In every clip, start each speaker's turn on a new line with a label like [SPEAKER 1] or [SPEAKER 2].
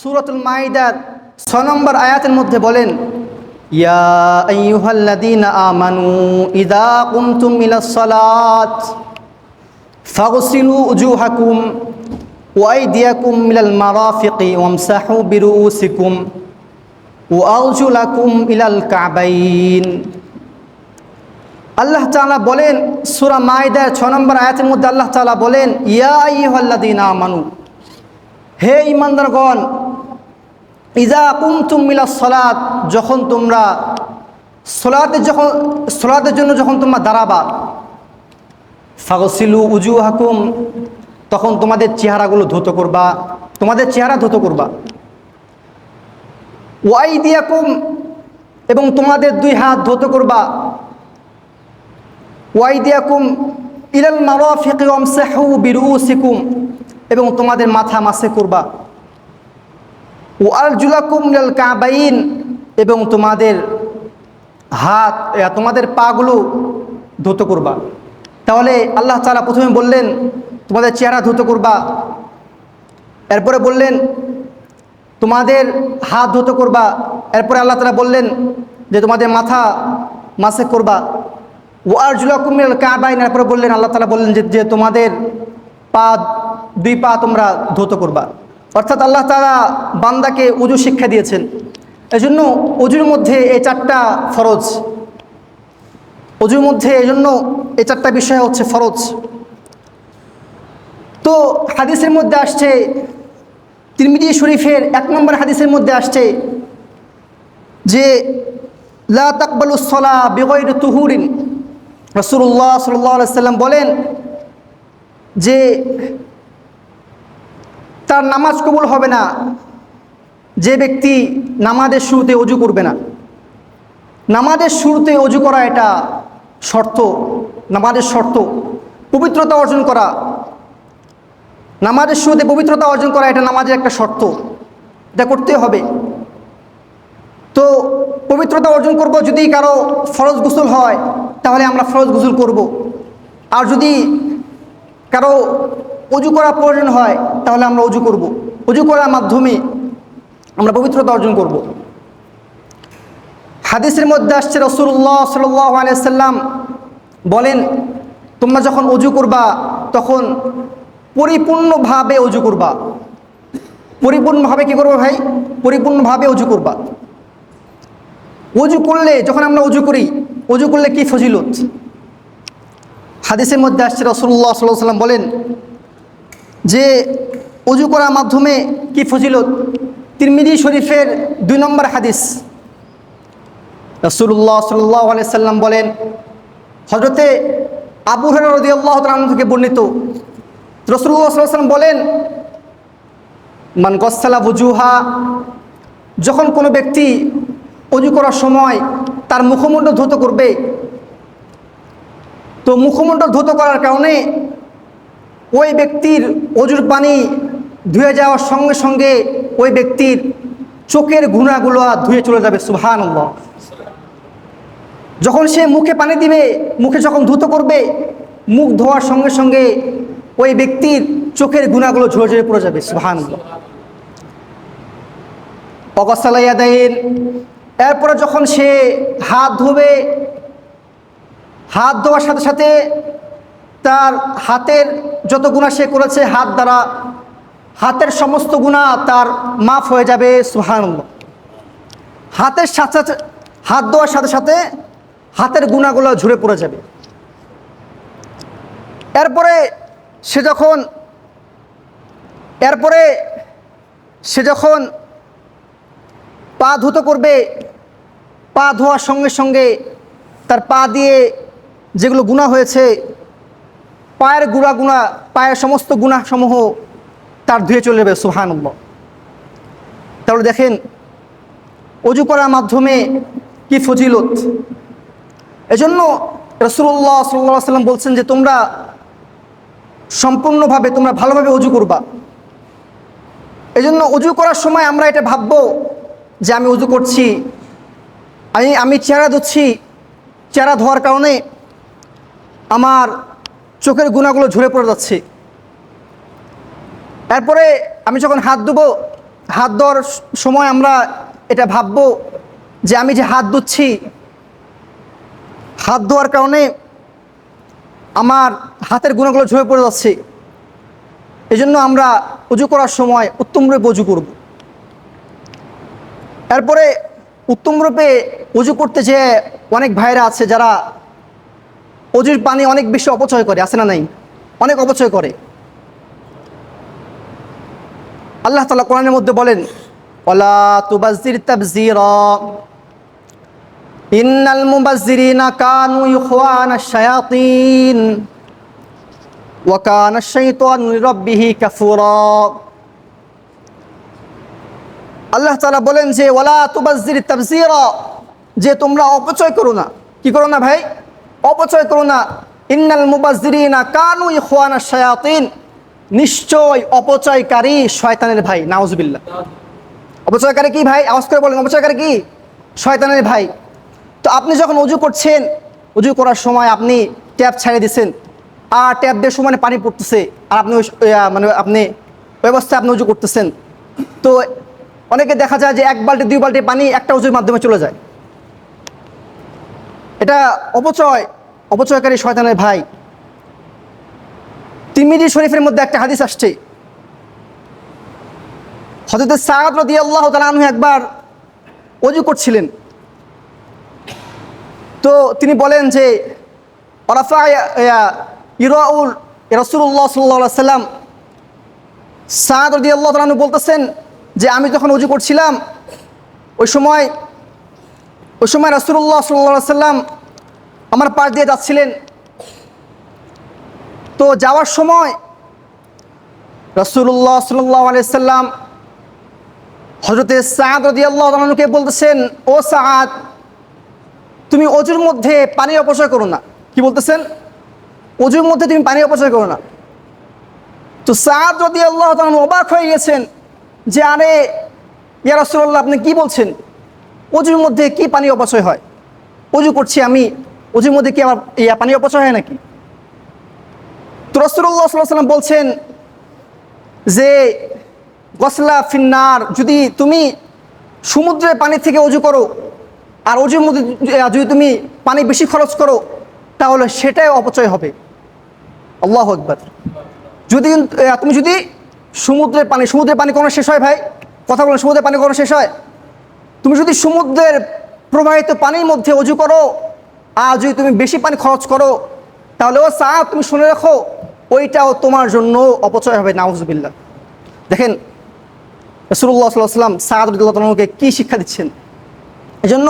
[SPEAKER 1] সূরাতুল মাইদার 6 নম্বর আয়াতের মধ্যে বলেন, ইয়া আইয়ুহাল্লাযীনা আমানু ইযা কুমতুম ইলাস সালাত ফাগসিলু উজুহাকুম ওয়া আইদিয়াকুম ইলাল মারাফিকি ওয়ামসাহু বিরুউসিকুম ওয়া আরজুলাকুম ইলাল কাবাইন। আল্লাহ তাআলা বলেন সূরা মাইদার 6 নম্বর আয়াতের মধ্যে আল্লাহ তাআলা বলেন, ইয়া আইয়ুহাল্লাযীনা আমানু, হে ঈমানদারগণ, ইযা কুমতুম ইলাস সালাত, যখন তোমরা সালাতের জন্য যখন তোমরা দাঁড়াবা, ফাগসিলু উজুহাকুম, তখন তোমাদের চেহারাগুলো ধৌত করবা, তোমাদের চেহারা ধৌত করবা। ওয়া আইদিয়াকুম, এবং তোমাদের দুই হাত ধৌত করবা। ওয়া আইদিয়াকুম ইলাল মারাফিকি ওয়ামসাহু বিরুউসিকুম, এবং তোমাদের মাথা মাসে করবা। ওয়া আরজুলাকুম ইলাল কাবাইন, এবং তোমাদের হাত তোমাদের পাগুলো ধৌত করবা। তাহলে আল্লাহ তাআলা প্রথমে বললেন তোমাদের চেহারা ধৌত করবা, এরপরে বললেন তোমাদের হাত ধৌত করবা, এরপরে আল্লাহ তাআলা বললেন যে তোমাদের মাথা মাসে করবা। ওয়া আরজুলাকুম ইলাল কাবাইন, এরপরে বললেন আল্লাহ তাআলা বললেন যে তোমাদের দুই পা তোমরা ধৌত করবা। অর্থাৎ আল্লাহ তাআলা বান্দাকে ওযু শিক্ষা দিয়েছেন। এজন্য ওযুর মধ্যে এই 4টা ফরজ, ওযুর মধ্যে এজন্য এই 4টা বিষয় হচ্ছে ফরজ। তো হাদিসের মধ্যে আসছে, তিরমিজি শরীফের 1 নম্বর হাদিসের মধ্যে আসছে যে লা তাকবালুস সালাহ বিগাইরি তুহুরিন। রাসূলুল্লাহ সাল্লাল্লাহু আলাইহি সাল্লাম বলেন যে তার নামাজ কবুল হবে না যে ব্যক্তি নামাজের শুরুতে ওযু করবে না। নামাজের শুরুতে ওযু করা এটা শর্ত, নামাজের শর্ত, পবিত্রতা অর্জন করা। নামাজের শুরুতে পবিত্রতা অর্জন করা এটা নামাজের একটা শর্ত, এটা করতে হবে। তো পবিত্রতা অর্জন করব, যদি কারো ফরজ গোসল হয় তাহলে আমরা ফরজ গোসল করব, আর যদি কারো ওযু করা প্রয়োজন হয় তাহলে আমরা ওযু করব। ওযু করার মাধ্যমে আমরা পবিত্রতা অর্জন করব। হাদিসের মধ্যে আসছে রাসূলুল্লাহ সাল্লাল্লাহু আলাইহি সাল্লাম বলেন, তোমরা যখন ওযু করবা তখন পরিপূর্ণভাবে ওযু করবা। পরিপূর্ণভাবে কি করবো ভাই? পরিপূর্ণভাবে ওযু করবা। ওযু করলে, যখন আমরা ওযু করি, ওযু করলে কি ফজিলত? হাদিসের মধ্যে আসছে রাসূলুল্লাহ সাল্লাল্লাহু আলাইহি সাল্লাম বলেন যে ওযু করার মাধ্যমে কি ফজিলত। তিরমিজি শরীফের 2 নম্বর হাদিস, রাসূলুল্লাহ সাল্লাল্লাহু আলাইহি সাল্লাম বলেন, হযরতে আবু হুরায়রা রাদিয়াল্লাহু তাআলা আনহু থেকে বর্ণিত, রাসূলুল্লাহ সাল্লাল্লাহু আলাইহি সাল্লাম বলেন, মান গাসসালা ওযুহা, যখন কোনো ব্যক্তি ওযু করার সময় তার মুখমণ্ডল ধৌত করবে, তো মুখমণ্ডল ধৌত করার কারণে ওই ব্যক্তির ওযুর পানি ধুয়ে যাওয়ার সঙ্গে সঙ্গে ওই ব্যক্তির চোখের গুনাহগুলো ধুয়ে চলে যাবে। সুবহানাল্লাহ। যখন সে মুখে পানি দিবে, মুখে যখন ধৌত করবে, মুখ ধোয়ার সঙ্গে সঙ্গে ওই ব্যক্তির চোখের গুনাহগুলো ঝরে ঝরে পড়ে যাবে। সুবহানাল্লাহ। ওয়াগাসালা ইয়াদাইন, এরপরে যখন সে হাত ধোবে, হাত ধোয়ার সাথে সাথে তার হাতের যত গুনাহ সে করেছে হাত দ্বারা, হাতের সমস্ত গুনাহ তার মাফ হয়ে যাবে। সুবহানাল্লাহ। হাতের সাথে সাথে, হাত ধোয়ার সাথে সাথে হাতের গুনাহগুলো ঝরে পড়ে যাবে। এরপরে সে যখন পা ধৌত করবে, পা ধোয়ার সঙ্গে সঙ্গে তার পা দিয়ে যেগুলো গুনাহ হয়েছে, পায়ের গুনাহ, পায়ের সমস্ত গুনাহসমূহ তার ধুয়ে চলে যাবে। সুবহানাল্লাহ। তাহলে দেখেন ওযু করার মাধ্যমে কি ফজিলত। এজন্য রাসূলুল্লাহ সাল্লাল্লাহু আলাইহি সাল্লাম বলছেন যে তোমরা সম্পূর্ণভাবে, তোমরা ভালোভাবে ওযু করবা। এজন্য ওযু করার সময় আমরা এটা ভাববো যে আমি ওযু করছি, আমি চেহারা ধুচ্ছি, চেহারা ধোয়ার কারণে আমার চোখের গুনাহগুলো ঝরে পড়ে যাচ্ছে। এরপরে আমি যখন হাত ধুবো হাত ধোয়ার সময় আমরা এটা ভাববো যে আমি যে হাত ধুচ্ছি, হাত ধোয়ার কারণে আমার হাতের গুণাগুলো ঝরে পড়ে যাচ্ছে, এজন্য আমরা উজু করার সময় উত্তম রূপে উজু করব। এরপরে উত্তম রূপে উজু করতে যে অনেক ভাইরা আছে যারা অজুর পানি অনেক বেশি অপচয় করে, আছে না নাই? অনেক অপচয় করে। আল্লাহ তাআলা কোরআনের মধ্যে বলেন, ওয়ালা তুবাজ্জির তাবযীরা ইন্নাল মুবাজ্জিরিনা কানু ইখওয়ানাশ শায়াতিন ওয়া কানাশ শাইতানু লিরাব্বিহি কাফুরা। আল্লাহ তাআলা বলেন যে ওয়ালা তুবাজ্জির তাবযীরা, যে তোমরা অপচয় করো না। কি করো না ভাই? অপচয় করো না। ইন্নাল মুবাজ্জিরিনা কানু ইখওয়ানাশ শায়াতিন, নিশ্চয় অপচয়কারী শয়তানের ভাই। নাউজুবিল্লাহ। অপচয়কারী কি ভাই? আওয়াজ করে বলেন, অপচয়কারী কি? শয়তানের ভাই। তো আপনি যখন উজু করছেন, উজু করার সময় আপনি ট্যাপ ছেড়ে দিচ্ছেন, আর ট্যাপ দিয়ে সমানে পানি পড়তেছে, আর আপনি আপনি ওই অবস্থায় আপনি উজু করতেছেন। তো অনেকে দেখা যায় যে 1 বালতি 2 বালতি পানি একটা উজুর মাধ্যমে চলে যায়। এটা অপচয়কারী শয়তানের ভাই। তিরমিজি শরীফের মধ্যে একটা হাদিস আসছে, হযরত সাদ রাদিয়াল্লাহু তাআলা আনহু একবার ওযু করছিলেন। তো তিনি বলেন যে রাফা ইরাউল রাসূলুল্লাহ সাল্লাল্লাহু আলাইহি সাল্লাম, সাদ রাদিয়াল্লাহু তাআলা আনহু বলতেছেন যে আমি যখন ওযু করছিলাম ওই সময় রাসূলুল্লাহ সাল্লাল্লাহু আলাইহি সাল্লাম আমার পাশ দিয়ে যাচ্ছিলেন। তো যাওয়ার সময় রাসূলুল্লাহ সাল্লাল্লাহু আলাইহি সাল্লাম হযরতে সাদ রাদিয়াল্লাহু তাআলা আনহুকে বলতেছেন, ও সাদ, তুমি ওযুর মধ্যে পানি অপচয় করো না। কি বলতেছেন? ওযুর মধ্যে তুমি পানি অপচয় করো না। তো সাদ রাদিয়াল্লাহু তাআলা আনহু অবাক হয়ে গেছেন যে আরে ইয়া রাসূলুল্লাহ, আপনি কি বলছেন? ওযুর মধ্যে কি পানি অপচয় হয়? ওযু করছি আমি, ওযুর মধ্যে কি আমার পানি অপচয় হয় নাকি? তো রাসূলুল্লাহ সাল্লাল্লাহু আলাইহি ওয়াসাল্লাম বলছেন যে গসলা ফিন্নার, যদি তুমি সমুদ্রের পানি থেকে ওযু করো আর ওযুর মধ্যে যদি তুমি পানি বেশি খরচ করো, তাহলে সেটাই অপচয় হবে। আল্লাহু আকবার। তুমি যদি সমুদ্রের পানি কখনো শেষ হয় ভাই? কথা বলেন, সমুদ্রের পানি কখনো শেষ হয়? তুমি যদি সমুদ্রের প্রবাহিত পানির মধ্যে ওযু করো আর যদি তুমি বেশি পানি খরচ করো, তাহলে ও সাদ, তুমি শুনে রাখো, ওইটাও তোমার জন্য অপচয় হবে। নাউজুবিল্লাহ। দেখেন রাসূলুল্লাহ সাল্লাল্লাহু আলাইহি ওয়াসাল্লাম সাদ রাদিয়াল্লাহু তাআলা আনহুকে কি শিক্ষা দিচ্ছেন। এজন্য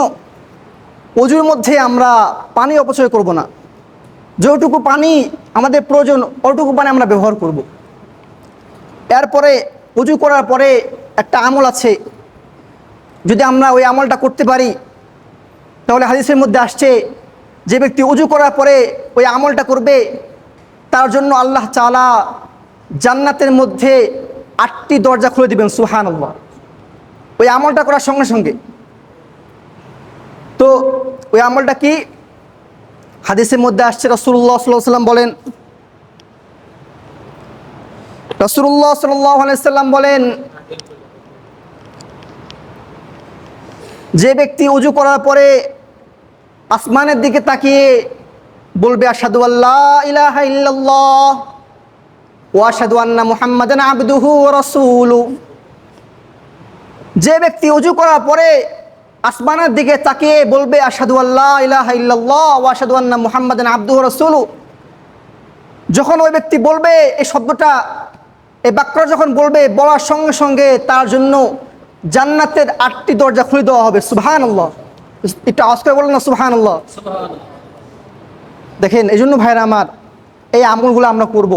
[SPEAKER 1] ওযুর মধ্যে আমরা পানি অপচয় করব না। যতটুকু পানি আমাদের প্রয়োজন অতটুকু পানি আমরা ব্যবহার করব। এরপরে ওযু করার পরে একটা আমল আছে, যদি আমরা ওই আমলটা করতে পারি তাহলে হাদিসের মধ্যে আসছে যে ব্যক্তি ওযু করার পরে ওই আমলটা করবে তার জন্য আল্লাহ তাআলা জান্নাতের মধ্যে 8টি দরজা খুলে দিবেন। সুবহানাল্লাহ। ওই আমলটা করার সঙ্গে সঙ্গে। তো ওই আমলটা কি? হাদিসের মধ্যে আসছে, রাসূলুল্লাহ সাল্লাল্লাহু আলাইহি ওয়াসাল্লাম বলেন, রাসূলুল্লাহ সাল্লাল্লাহু আলাইহি ওয়াসাল্লাম বলেন, যে ব্যক্তি ওযু করার পরে আসমানের দিকে তাকিয়ে বলবে আশহাদু আল্লা ইলাহা ইল্লাল্লাহ ওয়া আশহাদু আন্না মুহাম্মাদান আবদুহু ওয়া রাসূলুহু, যে ব্যক্তি ওযু করার পরে আসমানের দিকে তাকিয়ে বলবে আশহাদু আল্লা ইলাহা ইল্লাল্লাহ ওয়া আশহাদু আন্না মুহাম্মাদান আবদুহু ওয়া রাসূলুহু, যখন ওই ব্যক্তি বলবে এই শব্দটা, এই বাক্যটা যখন বলবে, বলার সঙ্গে সঙ্গে তার জন্য জান্নাতের 8টি দরজা খুলে দেওয়া হবে। সুবহানাল্লাহ। এটা আওয়াজ করে বলেন না সুবহানাল্লাহ। দেখেন, এই জন্য ভাইরা আমার, এই আমলগুলো আমরা করব।